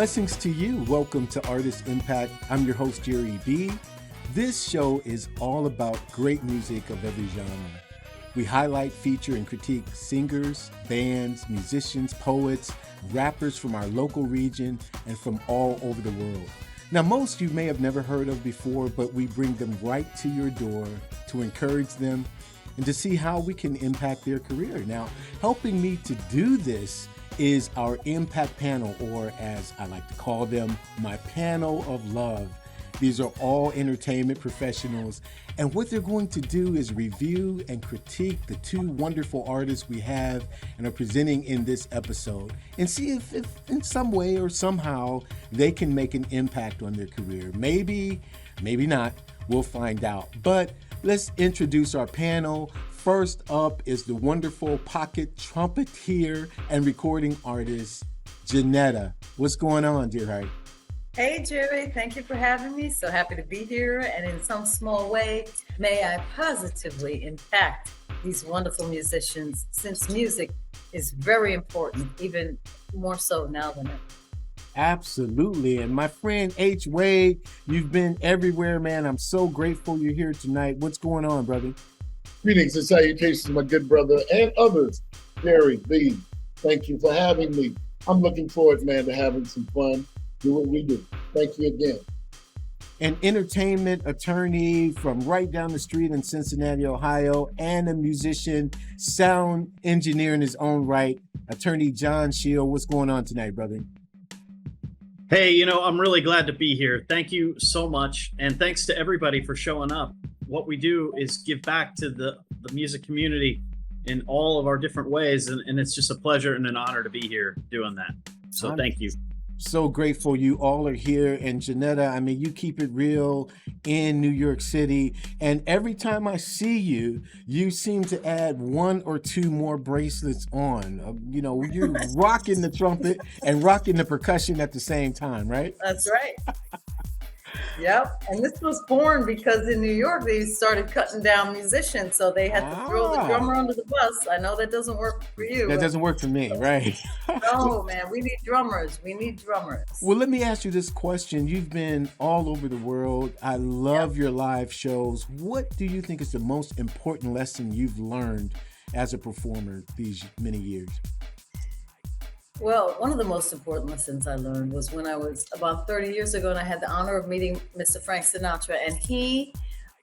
Blessings to you. Welcome to Artist Impact. I'm your host, Jere B. This show is all about great music of every genre. We highlight, feature, and critique singers, bands, musicians, poets, rappers from our local region and from all over the world. Now, most you may have never heard of before, but we bring them right to your door to encourage them and to see how we can impact their career. Now, helping me to do this is our Impact Panel, or as I like to call them, my panel of love. These are all entertainment professionals, and what they're going to do is review and critique the two wonderful artists we have and are presenting in this episode, and see if in some way or somehow they can make an impact on their career. Maybe not. We'll find out. But let's introduce our panel. First up is the wonderful pocket trumpeter and recording artist, Ginetta. What's going on, dear heart? Hey, Jerry, thank you for having me. So happy to be here. And in some small way, may I positively impact these wonderful musicians, since music is very important, even more so now than ever. Absolutely. And my friend H. Wade, you've been everywhere, man. I'm so grateful you're here tonight. What's going on, brother? Greetings and salutations, my good brother and others. Jere B, thank you for having me. I'm looking forward, man, to having some fun. Do what we do. Thank you again. An entertainment attorney from right down the street in Cincinnati, Ohio, and a musician, sound engineer in his own right, Attorney John Sheil. What's going on tonight, brother? Hey, I'm really glad to be here. Thank you so much. And thanks to everybody for showing up. What we do is give back to the music community in all of our different ways. And it's just a pleasure and an honor to be here doing that. So thank you. So grateful you all are here. And Ginetta, I mean, you keep it real in New York City. And every time I see you, you seem to add one or two more bracelets on. You're rocking the trumpet and rocking the percussion at the same time, right? That's right. Yep. And this was born because in New York, they started cutting down musicians. So they had to throw the drummer under the bus. I know that doesn't work for you. That doesn't work for me, right? No, man, we need drummers. Well, let me ask you this question. You've been all over the world. I love your live shows. What do you think is the most important lesson you've learned as a performer these many years? Well, one of the most important lessons I learned was when I was about 30 years ago, and I had the honor of meeting Mr. Frank Sinatra, and he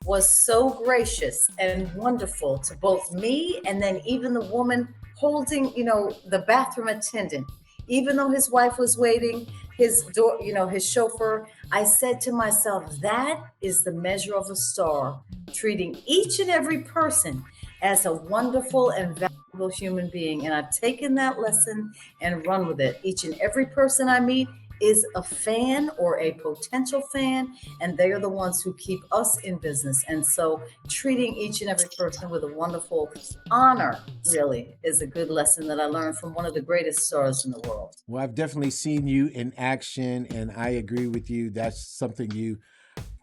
was so gracious and wonderful to both me and then even the woman holding, the bathroom attendant. Even though his wife was waiting, his chauffeur, I said to myself, that is the measure of a star, treating each and every person as a wonderful and valuable human being. And I've taken that lesson and run with it. Each and every person I meet is a fan or a potential fan, and they are the ones who keep us in business. And so treating each and every person with a wonderful honor really is a good lesson that I learned from one of the greatest stars in the world. Well, I've definitely seen you in action, and I agree with you. That's something you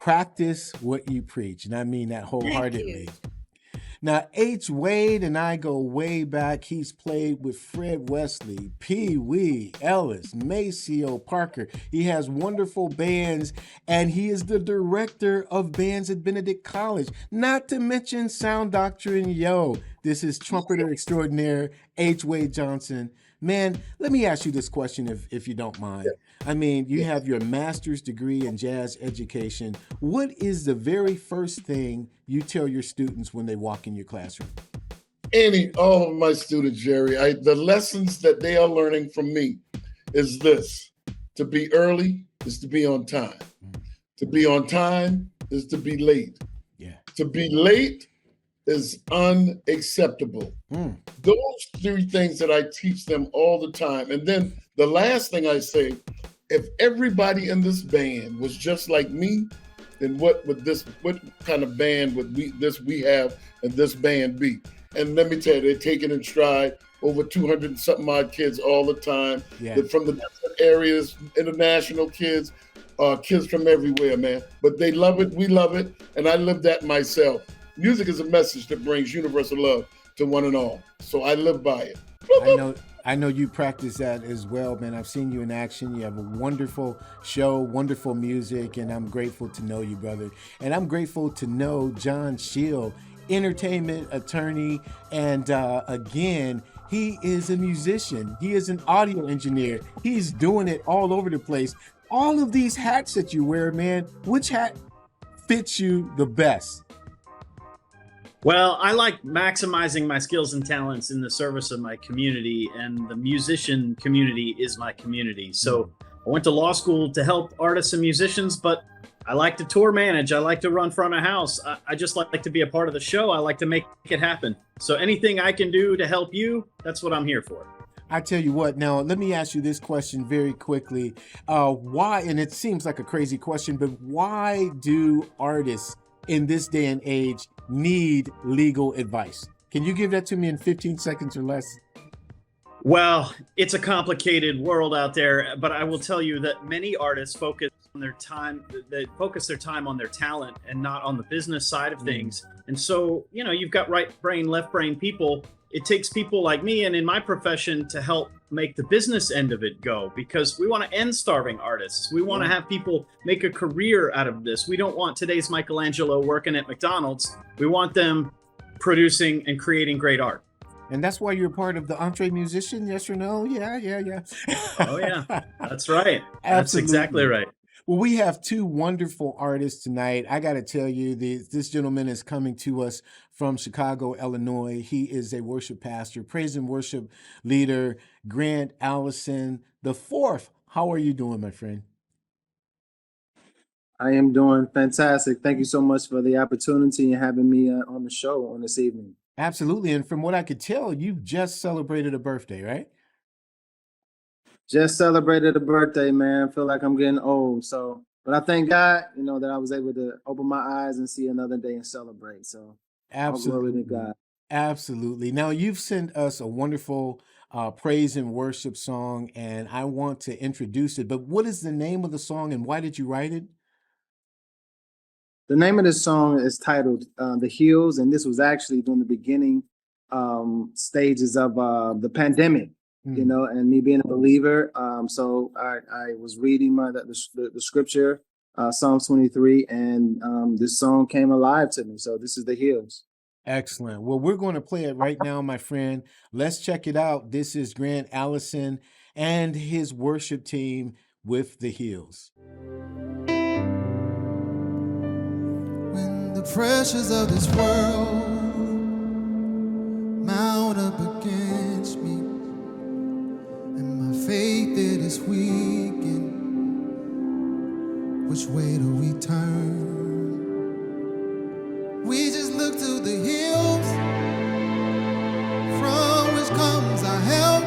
practice what you preach. And I mean that wholeheartedly. Now, H. Wade and I go way back. He's played with Fred Wesley, Pee Wee, Ellis, Maceo Parker. He has wonderful bands, and he is the director of bands at Benedict College. Not to mention Sound Doctrine. This is trumpeter extraordinaire, H. Wade Johnson. Man, let me ask you this question if you don't mind. I mean, you have your master's degree in jazz education. What is the very first thing you tell your students when they walk in your classroom? All of my students, Jere, the lessons that they are learning from me is this: to be early is to be on time. To be on time is to be late. To be late is unacceptable. Those three things that I teach them all the time. And then the last thing I say, if everybody in this band was just like me, then what kind of band would we have and this band be? And let me tell you, they're taking in stride. Over 200 and something odd kids all the time. From the different areas, international kids, kids from everywhere, man. But they love it, we love it, and I live that myself. Music is a message that brings universal love to one and all. So I live by it. I know you practice that as well, man. I've seen you in action. You have a wonderful show, wonderful music, and I'm grateful to know you, brother. And I'm grateful to know John Sheil, entertainment attorney, and again, he is a musician. He is an audio engineer. He's doing it all over the place. All of these hats that you wear, man, which hat fits you the best? Well, I like maximizing my skills and talents in the service of my community, and the musician community is my community. So I went to law school to help artists and musicians, but I like to tour manage. I like to run front of house. I just like to be a part of the show. I like to make it happen. So anything I can do to help you, that's what I'm here for. I tell you what, now let me ask you this question very quickly. Why, and it seems like a crazy question, but why do artists in this day and age need legal advice? Can you give that to me in 15 seconds or less? Well, it's a complicated world out there, but I will tell you that many artists focus their time on their talent and not on the business side of things. And so, you've got right brain, left brain people. It takes people like me and in my profession to help make the business end of it go, because we want to end starving artists. We want to have people make a career out of this. We don't want today's Michelangelo working at McDonald's. We want them producing and creating great art. And that's why you're part of the Entre Musician, yes or no? Yeah. Oh, yeah. That's right. That's Absolutely. exactly right. Well, we have two wonderful artists tonight. I got to tell you, this gentleman is coming to us from Chicago, Illinois. He is a worship pastor, praise and worship leader, Grant Allison the fourth. How are you doing, my friend? I am doing fantastic. Thank you so much for the opportunity and having me on the show on this evening. Absolutely. And from what I could tell, you've just celebrated a birthday, right? Just celebrated a birthday, man. Feel like I'm getting old. But I thank God, that I was able to open my eyes and see another day and celebrate. So absolutely, all glory to God. Absolutely. Now you've sent us a wonderful praise and worship song, and I want to introduce it. But what is the name of the song, and why did you write it? The name of this song is titled "The Hills," and this was actually during the beginning stages of the pandemic. And me being a believer. So I was reading the scripture, Psalms 23, and this song came alive to me. So this is The Hills. Excellent. Well, we're going to play it right now, my friend. Let's check it out. This is Grant Allison and his worship team with The Hills. When the pressures of this world mount up against me, faith it is weakened, which way do we turn? We just look to the hills, from which comes our help.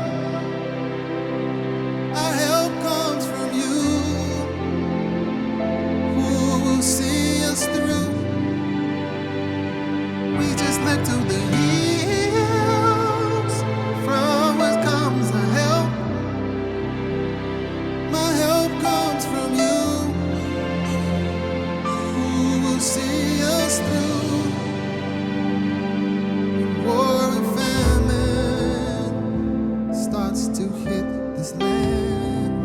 Our help comes from you, who will see us through. We just look to the hills, from which comes our help. Comes from you, who will see us through. When war and famine starts to hit this land,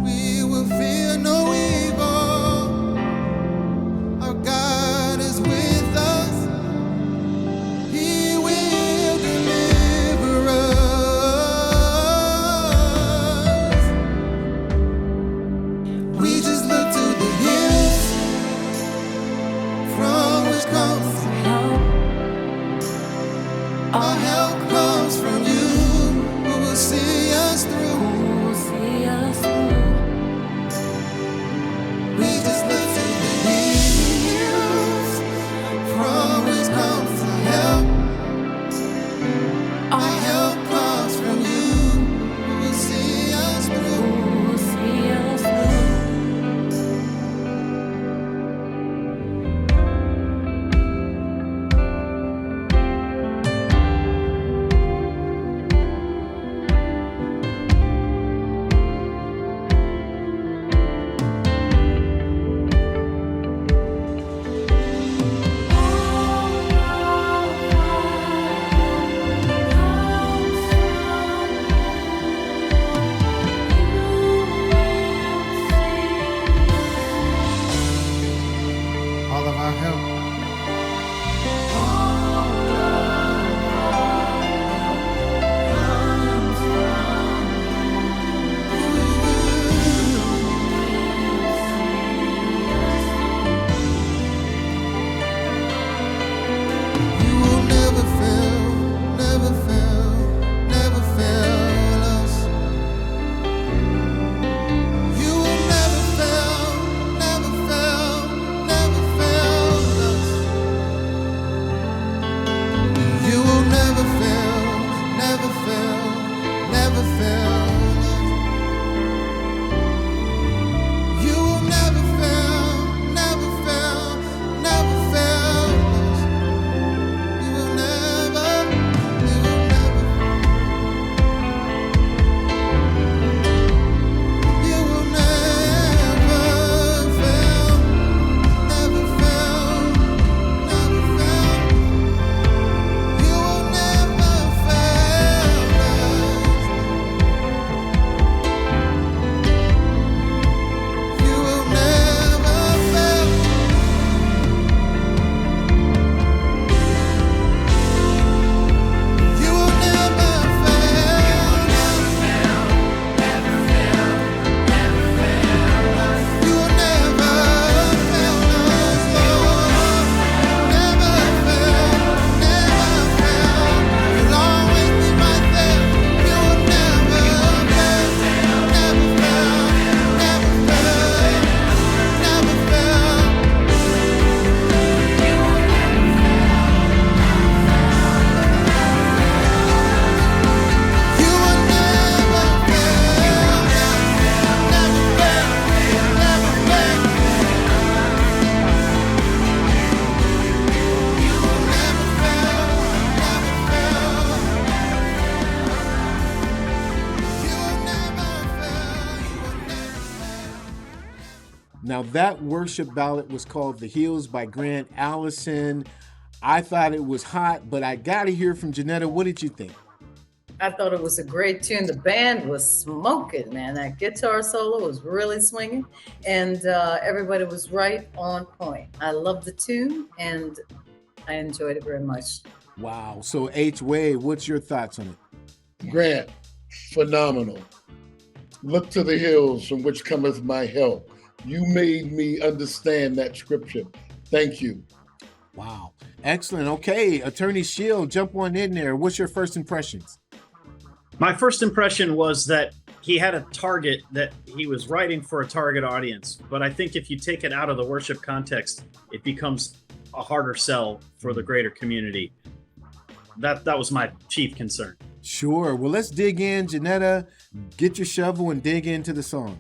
we will fear no evil. Our God is with us. Now that worship ballad was called The Hills by Grant Allison. I thought it was hot, but I got to hear from Ginetta. What did you think? I thought it was a great tune. The band was smoking, man. That guitar solo was really swinging, and everybody was right on point. I love the tune, and I enjoyed it very much. Wow. So H. Wade, what's your thoughts on it? Grant, phenomenal. Look to the hills from which cometh my help. You made me understand that scripture. Thank you. Wow. Excellent. Okay, Attorney Sheil, jump on in there. What's your first impressions? My first impression was that he had a target, that he was writing for a target audience. But I think if you take it out of the worship context, it becomes a harder sell for the greater community. That was my chief concern. Sure. Well, let's dig in. Ginetta, get your shovel and dig into the song.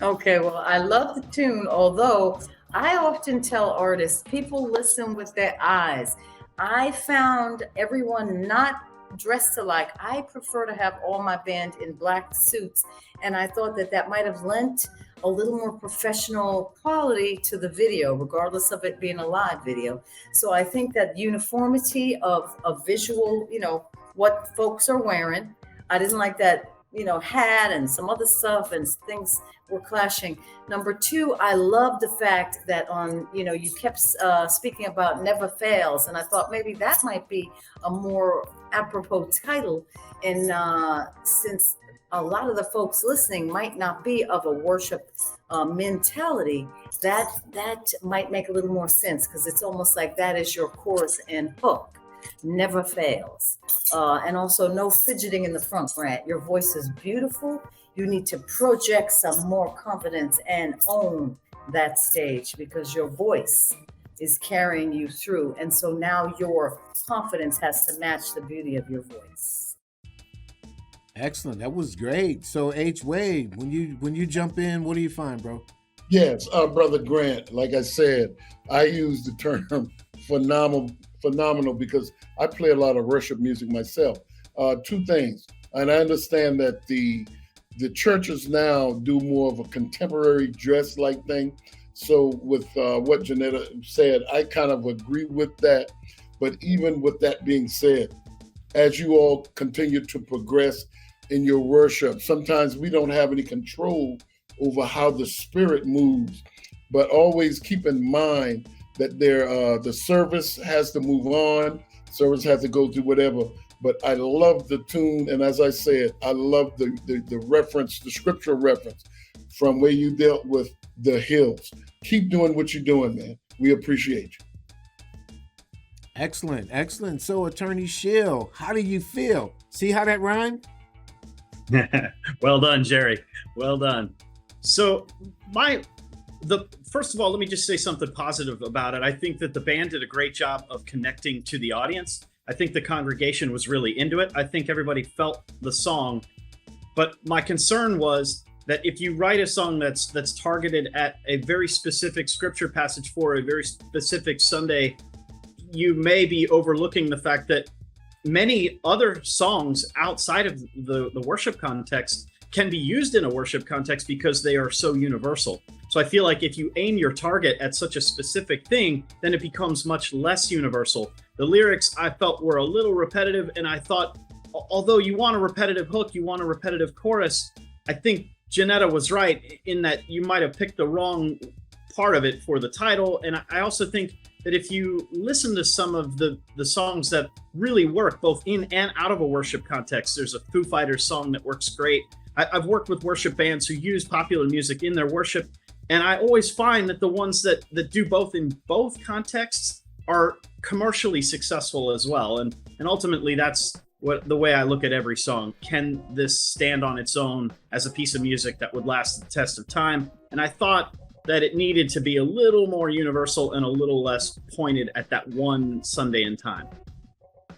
Okay, well, I love the tune, although I often tell artists, people listen with their eyes. I found everyone not dressed alike. I prefer to have all my band in black suits, and I thought that might have lent a little more professional quality to the video, regardless of it being a live video. So I think that uniformity of visual, what folks are wearing. I didn't like that, hat and some other stuff, and things were clashing. Number two, I love the fact that you kept speaking about Never Fails, and I thought maybe that might be a more apropos title. And since a lot of the folks listening might not be of a worship mentality, that might make a little more sense, because it's almost like that is your chorus and hook. Never fails. And also no fidgeting in the front, Grant. Your voice is beautiful. You need to project some more confidence and own that stage, because your voice is carrying you through. And so now your confidence has to match the beauty of your voice. Excellent. That was great. So H. Wade, when you jump in, what do you find, bro? Yes, Brother Grant, like I said, I use the term phenomenal because I play a lot of worship music myself. Two things, and I understand that the churches now do more of a contemporary dress-like thing. So with what Ginetta said, I kind of agree with that. But even with that being said, as you all continue to progress in your worship, sometimes we don't have any control over how the Spirit moves, but always keep in mind that the service has to move on, service has to go through whatever. But I love the tune, and as I said, I love the reference, the scriptural reference from where you dealt with the hills. Keep doing what you're doing, man. We appreciate you. Excellent. So Attorney Sheil, how do you feel? See how that rhymed? Well done, Jerry. Well done. So first of all, let me just say something positive about it. I think that the band did a great job of connecting to the audience. I think the congregation was really into it. I think everybody felt the song. But my concern was that if you write a song that's targeted at a very specific scripture passage for a very specific Sunday, you may be overlooking the fact that many other songs outside of the worship context can be used in a worship context because they are so universal. So I feel like if you aim your target at such a specific thing, then it becomes much less universal. The lyrics I felt were a little repetitive, and I thought, although you want a repetitive hook, you want a repetitive chorus, I think Ginetta was right in that you might have picked the wrong part of it for the title. And I also think that if you listen to some of the songs that really work both in and out of a worship context, there's a Foo Fighters song that works great. I've worked with worship bands who use popular music in their worship, and I always find that the ones that do both in both contexts are commercially successful as well. And ultimately, that's the way I look at every song. Can this stand on its own as a piece of music that would last the test of time? And I thought that it needed to be a little more universal and a little less pointed at that one Sunday in time.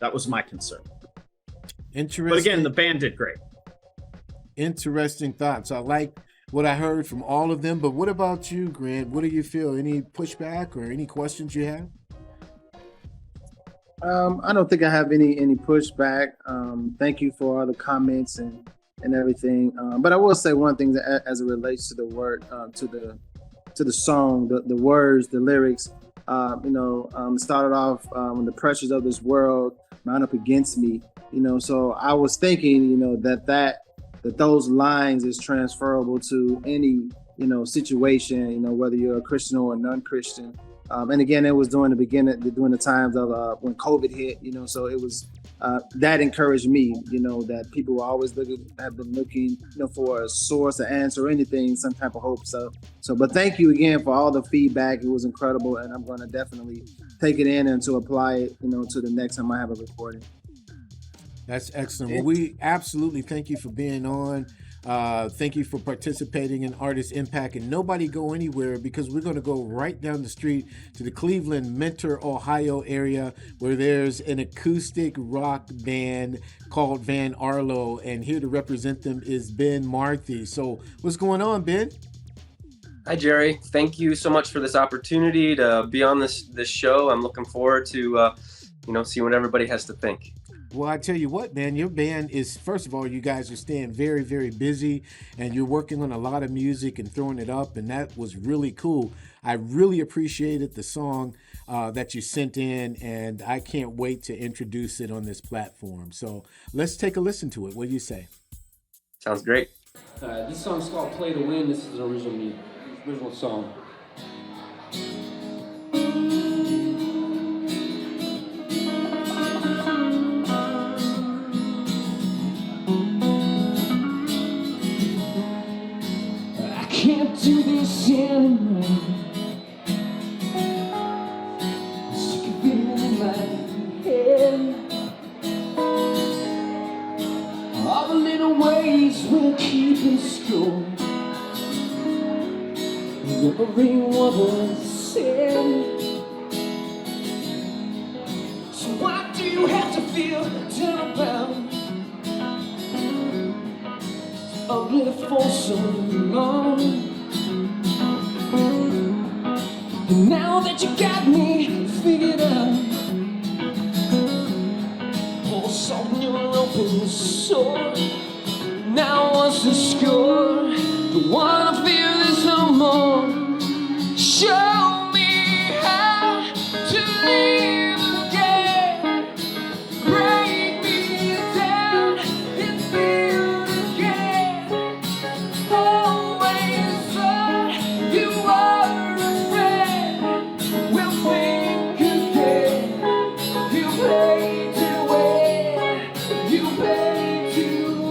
That was my concern. Interesting. But again, the band did great. Interesting thoughts. I like what I heard from all of them, but what about you, Grant? What do you feel? Any pushback or any questions you have? I don't think I have any pushback. Thank you for all the comments and everything. But I will say one thing that as it relates to the word, to to the song, the words, the lyrics. Started off when the pressures of this world mount up against me. So I was thinking, that those lines is transferable to any, situation, whether you're a Christian or a non-Christian. And again, it was during the times of when COVID hit, so it was that encouraged me, that people were always have been looking, for a source, an answer, anything, some type of hope. But thank you again for all the feedback. It was incredible, and I'm going to definitely take it in and to apply it, to the next time I have a recording. That's excellent. Well, we absolutely thank you for being on. Thank you for participating in Artist Impact, and nobody go anywhere because we're going to go right down the street to the Cleveland, Mentor, Ohio area where there's an acoustic rock band called Van Arlo, and here to represent them is Ben Marthy. So what's going on, Ben? Hi, Jerry. Thank you so much for this opportunity to be on this show. I'm looking forward to, seeing what everybody has to think. Well, I tell you what, man, your band is, first of all, you guys are staying very, very busy, and you're working on a lot of music and throwing it up, and that was really cool. I really appreciated the song that you sent in, and I can't wait to introduce it on this platform. So let's take a listen to it. What do you say? Sounds great. This song's called Play to Win. This is an original song. Can't do this anymore. I'm sick of it in my head. All the little ways we're keeping score. Every word said. So why do you have to feel down about ugly for so long? And now that you got me figured out, pour salt in your open sore. Now what's the score? Don't wanna feel this no more. Show me how to live again. Break me down and build again. Always thought you were a friend. We'll think again. You pay to win. You pay to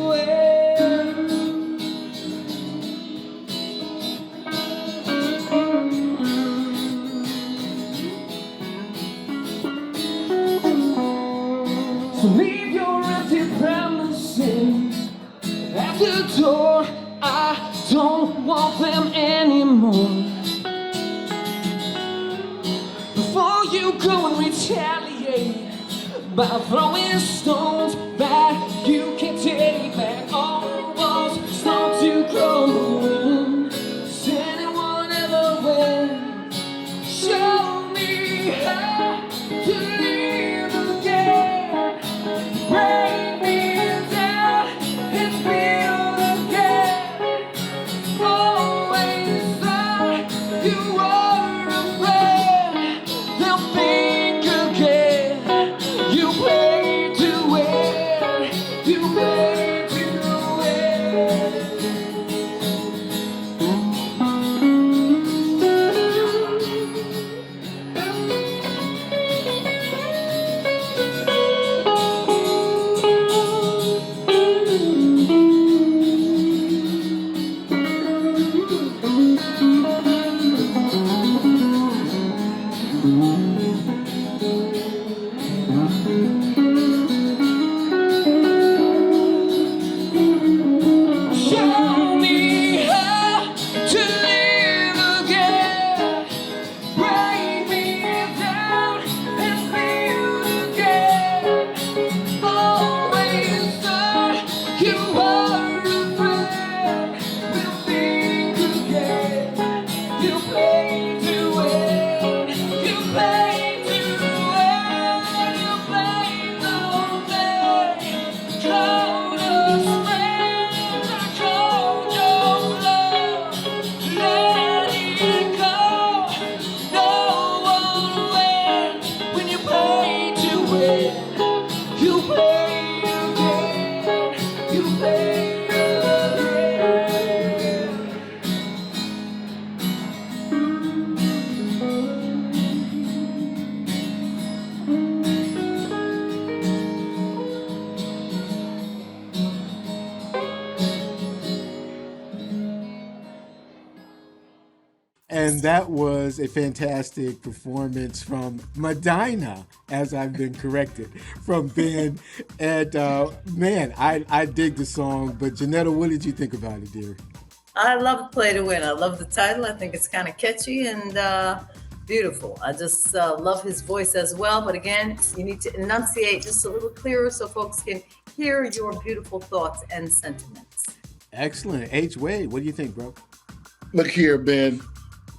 win. So leave your empty promises at the door. I don't want them anymore. Before you go and retaliate by throwing stones that you can take back, all walls start to crumble. Does anyone ever win? Show me how to live again. Break me down and build again. Always thought you were a friend. They'll think again. You play to win. You play to win. Show me how to live again. Break me down and build again. Always thought you were a friend. We'll think again. You play to win. You play to win. You play And that was a fantastic performance from Medina, as I've been corrected, from Ben. And man, I dig the song. But Ginetta, what did you think about it, dear? I love Play to Win. I love the title. I think it's kind of catchy and beautiful. I just love his voice as well. But again, you need to enunciate just a little clearer so folks can hear your beautiful thoughts and sentiments. Excellent. H. Wade, what do you think, bro? Look here, Ben.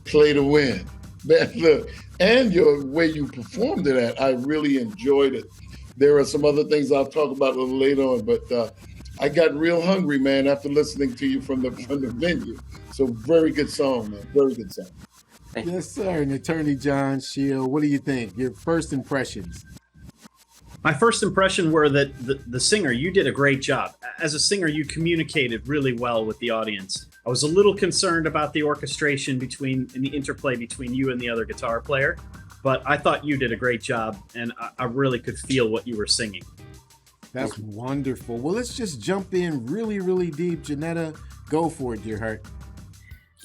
Play to Win. Man, look, and your way you performed it at, I really enjoyed it. There are some other things I'll talk about a little later on, but I got real hungry, man, after listening to you from the venue. So very good song, man. Very good song. Yes, sir. And Attorney John Sheil, what do you think? Your first impressions? My first impression were that the singer, you did a great job. As a singer, you communicated really well with the audience. I was a little concerned about the orchestration and the interplay between you and the other guitar player, but I thought you did a great job, and I really could feel what you were singing. That's wonderful. Well, let's just jump in really, really deep. Ginetta, go for it, dear heart.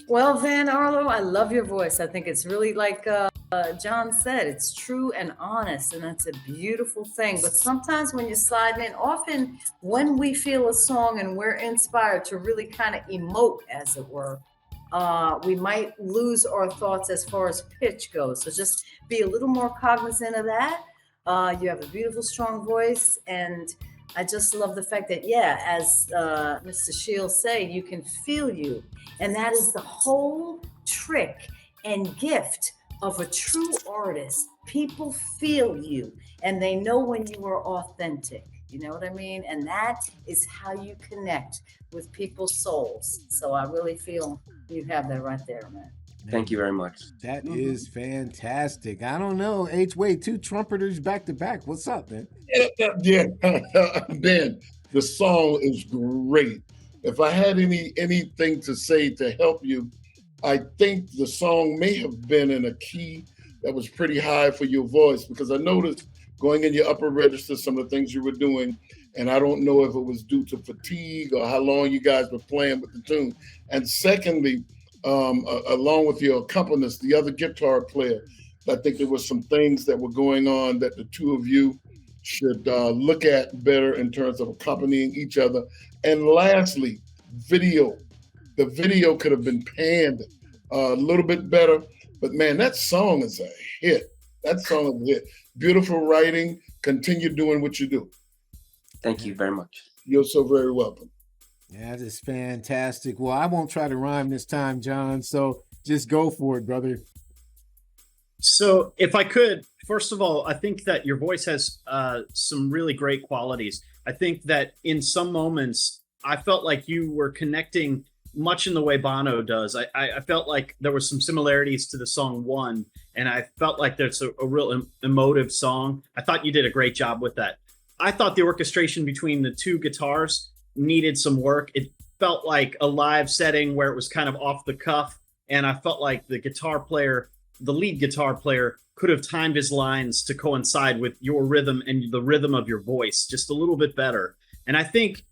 Well, Van Arlo, I love your voice. I think it's really like John said, it's true and honest, and that's a beautiful thing. But sometimes when you're sliding in, often when we feel a song and we're inspired to really kind of emote, as it were, we might lose our thoughts as far as pitch goes. So just be a little more cognizant of that. You have a beautiful, strong voice, and I just love the fact that, yeah, as Mr. Sheil say, you can feel you. And that is the whole trick and gift of a true artist. People feel you, and they know when you are authentic. You know what I mean? And that is how you connect with people's souls. So I really feel you have that right there, man. Thank you very much. That is fantastic. I don't know. H. Wade, 2 trumpeters back to back. What's up, man? Yeah. Ben, the song is great. If I had anything to say to help you, I think the song may have been in a key that was pretty high for your voice, because I noticed going in your upper register some of the things you were doing, and I don't know if it was due to fatigue or how long you guys were playing with the tune. And secondly, along with your accompanist, the other guitar player, I think there were some things that were going on that the two of you should look at better in terms of accompanying each other. And lastly, video. The video could have been panned a little bit better, but man, that song is a hit. That song is a hit. Beautiful writing. Continue doing what you do. Thank you very much. You're so very welcome. That is fantastic. Well, I won't try to rhyme this time, John, so just go for it, brother. So if I could, first of all, I think that your voice has some really great qualities. I think that in some moments, I felt like you were connecting much in the way Bono does. I felt like there were some similarities to the song One, and I felt like there's a real emotive song. I thought you did a great job with that. I thought the orchestration between the 2 guitars needed some work. It felt like a live setting where it was kind of off the cuff, and I felt like the lead guitar player could have timed his lines to coincide with your rhythm and the rhythm of your voice just a little bit better. And I think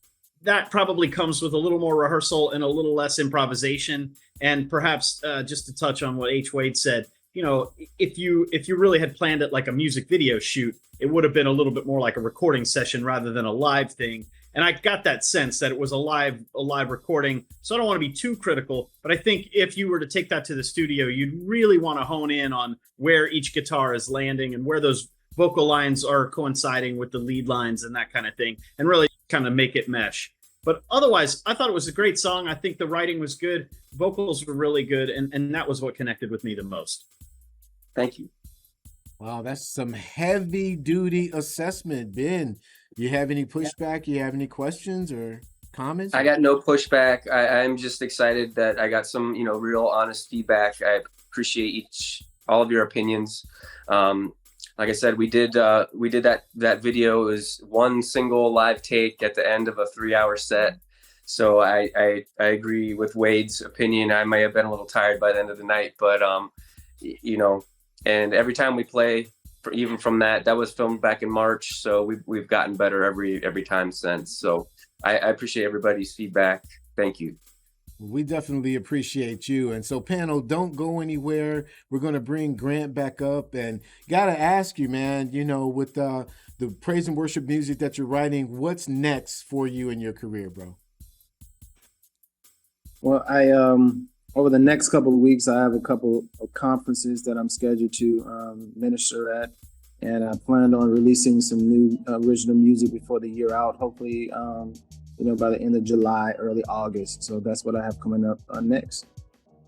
that probably comes with a little more rehearsal and a little less improvisation. And perhaps just to touch on what H. Wade said, you know, if you really had planned it like a music video shoot, it would have been a little bit more like a recording session rather than a live thing. And I got that sense that it was a live recording. So I don't want to be too critical, but I think if you were to take that to the studio, you'd really want to hone in on where each guitar is landing and where those vocal lines are coinciding with the lead lines and that kind of thing, and really kind of make it mesh. But otherwise, I thought it was a great song. I think the writing was good. Vocals were really good. And that was what connected with me the most. Thank you. Wow, that's some heavy duty assessment. Ben, you have any pushback? You have any questions or comments? I got no pushback. I'm just excited that I got some, real honest feedback. I appreciate all of your opinions. Like I said, we did that video. It was one single live take at the end of a 3-hour set. So I agree with Wade's opinion. I may have been a little tired by the end of the night, but and every time we play, even from that was filmed back in March. So we've gotten better every time since. So I appreciate everybody's feedback. Thank you. We definitely appreciate you. And so, panel, don't go anywhere. We're going to bring Grant back up, and got to ask you, man, you know, with the praise and worship music that you're writing, what's next for you in your career, bro? Well, I over the next couple of weeks, I have a couple of conferences that I'm scheduled to minister at, and I plan on releasing some new original music before the year out. Hopefully, you know, by the end of July, early August. So that's what I have coming up next.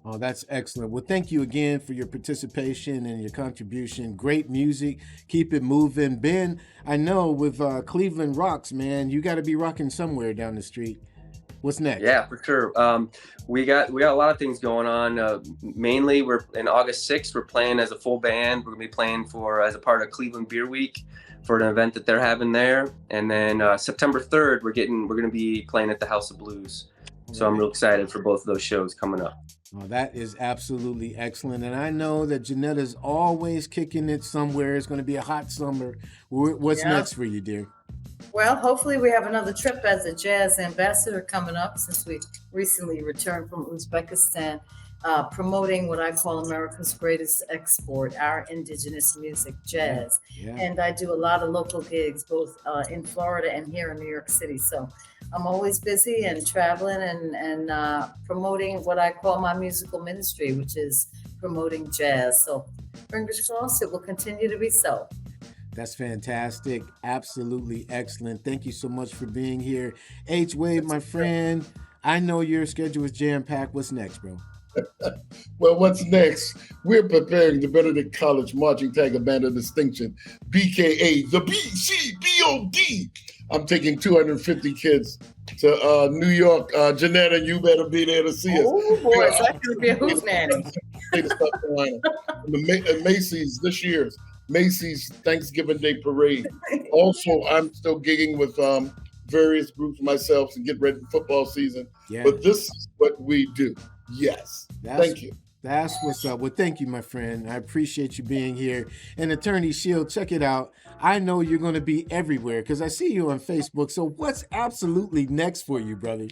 Oh, that's excellent. Well, thank you again for your participation and your contribution. Great music. Keep it moving. Ben, I know with Cleveland Rocks, man, you got to be rocking somewhere down the street. What's next? Yeah, for sure. We got a lot of things going on. Mainly, we're in August 6th. We're playing as a full band. We're gonna be playing as a part of Cleveland Beer Week for an event that they're having there. And then September 3rd, we're gonna be playing at the House of Blues. So I'm real excited for both of those shows coming up. Oh, that is absolutely excellent. And I know that Ginetta's always kicking it somewhere. It's going to be a hot summer. What's next for you, dear? Well, hopefully we have another trip as a jazz ambassador coming up, since we recently returned from Uzbekistan, promoting what I call America's greatest export, our indigenous music, jazz. Yeah. And I do a lot of local gigs, both in Florida and here in New York City. So I'm always busy and traveling and promoting what I call my musical ministry, which is promoting jazz. So fingers crossed, it will continue to be so. That's fantastic. Absolutely excellent. Thank you so much for being here. H. Wade, my friend, I know your schedule is jam-packed. What's next, bro? Well, what's next? We're preparing the Benedict College Marching Tiger Band of Distinction, BKA, the BCBOD. I'm taking 250 kids to New York. Ginetta, you better be there to see us. Oh, boy, it's going to be a hoot nanny. State of South Carolina. Macy's, this year's Macy's Thanksgiving Day Parade. Also, I'm still gigging with various groups myself to get ready for football season. Yeah. But this is what we do. Yes. Thank you. That's what's up. Well, thank you, my friend. I appreciate you being here. And Attorney Sheil, check it out. I know you're going to be everywhere because I see you on Facebook. So what's absolutely next for you, brother?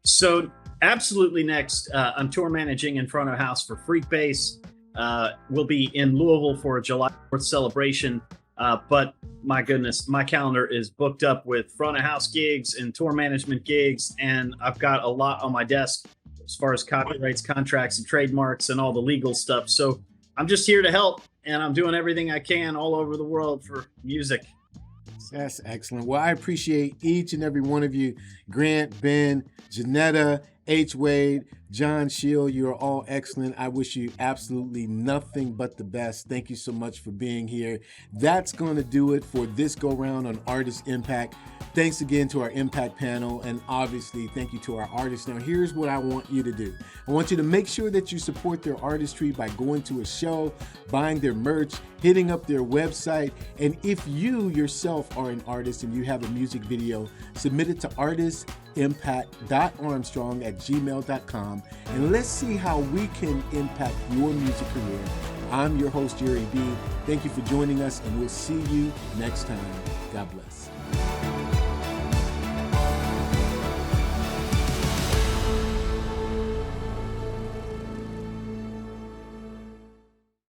So absolutely next, I'm tour managing in front of house for Freak Bass. We'll be in Louisville for a July 4th celebration. But my goodness, my calendar is booked up with front of house gigs and tour management gigs. And I've got a lot on my desk as far as copyrights, contracts, and trademarks and all the legal stuff. So I'm just here to help, and I'm doing everything I can all over the world for music. That's excellent. Well, I appreciate each and every one of you. Grant, Ben, Ginetta, H. Wade, John, Sheil, you're all excellent. I wish you absolutely nothing but the best. Thank you so much for being here. That's going to do it for this go round on Artist Impact. Thanks again to our Impact panel, and obviously thank you to our artists. Now, here's what I want you to do. I want you to make sure that you support their artistry by going to a show, buying their merch, hitting up their website, and if you yourself are an artist and you have a music video, submit it to artistimpact.armstrong@gmail.com, and let's see how we can impact your music career. I'm your host, Jere B. Thank you for joining us, and we'll see you next time. God bless.